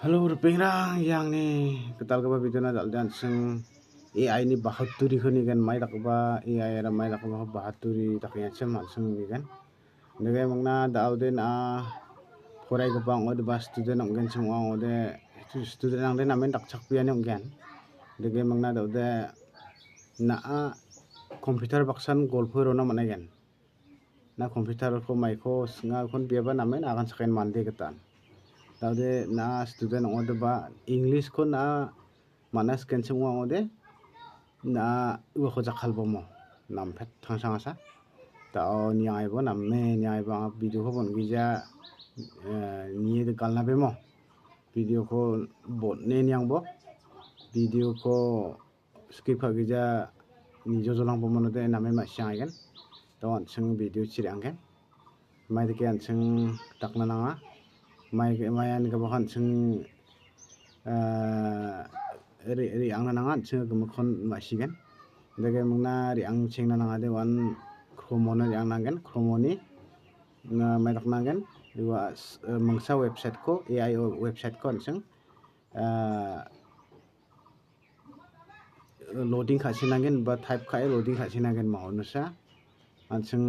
Halo rupengrang yang ni ketal ka ba bidona dal dan sing AI ni 72 khoni kan mai tak ba AI ra mai tak ba 72 taknya cem sing ni kan nege mangna dal den forai ka bang od ba student ang gen sing ong ode student ang den amen tak chak pian ang gen nege mangna dal de na computer baksan golfo ro na mane gen na computer ko mai ko singa kon biaba namen akan saken mande ketan taude na student ode ba english ko na manas kencing ode na u ko jakhal bomo nam phet thangsang asa ta nyai bo nam me nyai ba video ko bon gija ni de kalna bemo video ko bot ne nyang bo video ko skip ha gija ni jojolang bo monode name ma syang gen ton sing video chirang gen mai de kan sing takna nanga mayan ka bakan sing ri ang nangan sing gumkhon masigan dege mangna ri ang sing nananga de wan chromona ri ang nangen chromoni na mai tak nangen diwa mangsa website ko AI website ko sing loading kha sinangen ba type kha loading kha sinangen ma onusa sing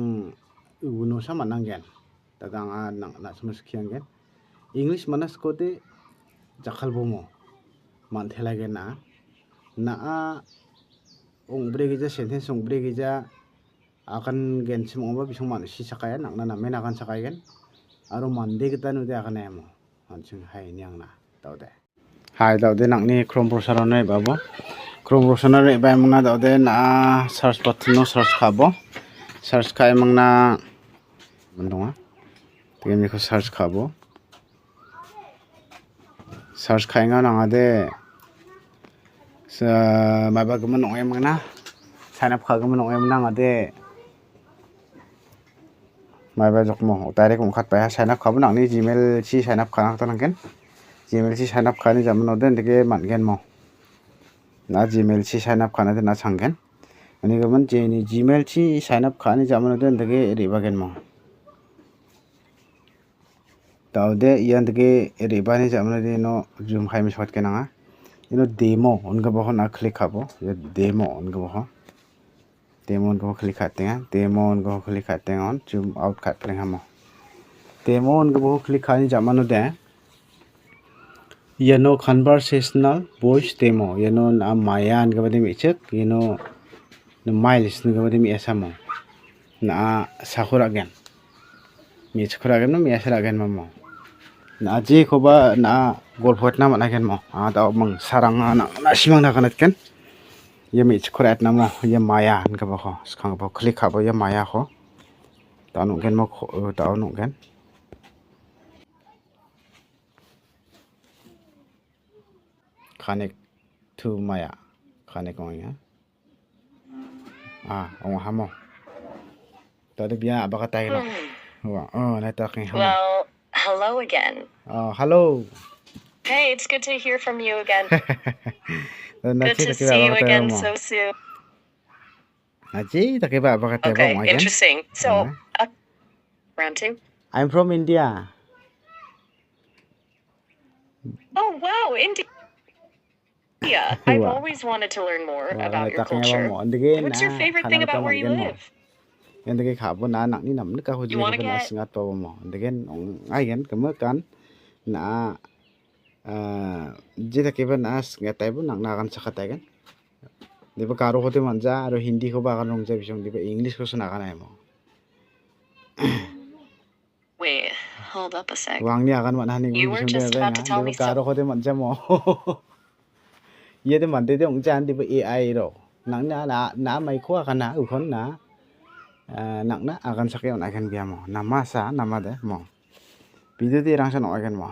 unusa manangen tadang na sumuskian gen English manas ko de jakhal bomo man thela ge na ong bregija sentence ong bregija akan gen sim ong ba bisong man si sakaya na men akan sakai gen aro mande kita nu de akan emo ansing hai nyang na taude hai taude nang ni chrome browser ne babo chrome browser ne ba mangna taude na search button no search khabo search khai mangna mendonga tege ko search khabo search khainga nangade sa maba gumon ong emna sign up kha gumon ong emna ngade maba jokmo direct ong khat pa sign up khabon nangni gmail chi sign up khana ta nangken gmail chi sign up khani jamon oden dege mangen mo na gmail chi sign up khana de na sanggen ani gumon ni gmail chi sign up khani jamon oden dege ribagen mo taude yandege rebani jamna de no zoom khaimi shot kenanga ino demo onga bohon click khabo ye demo onga bohon demo onga click khatenga demo onga click khatenga on zoom out khat prengamo demo onga bohon click khani jamano de yeno conversational voice demo yeno na mayan ga bade mi chek yeno no miles ga bade mi asamo na sakhura gen mi chkhura gen no mi asra gen mamo na je ko ba na golfot na manaken mo da mang sarang na simang na kanat ken ye mi chkhrat na mo ye maya an ka ba ko skang ba click ha ba ye maya ko ta no ken mo ta no ken connect to maya connect on ya ong ha mo ta de bia ba ka tai no na ta ken ha Hello again. Hello. Hey, it's good to hear from you again. Good to see you again so soon. Aji, take ba ba Okay, interesting. So, round two. I'm from India. Oh, wow, India. I've always wanted to learn more about your culture. What's your favorite thing about where you live? Yandege khabo na nak ni nam ka hoje ko na singat pa mo ndegen ai gen kemakan na jeta keba na ngatai bu nak na kan sakata gen deba karo hote manja aro hindi ko ba kan rong ja bisong deba english ko suna kan ai mo Wait, hold up a sec. Wang ni akan man haning bisong deba deba karo hote manja mo ye de man de ong jan deba ai ro nang na mai ko kan na u khon na nak na akan sakya akan biamo namasa namade mo video di rangsan akan mo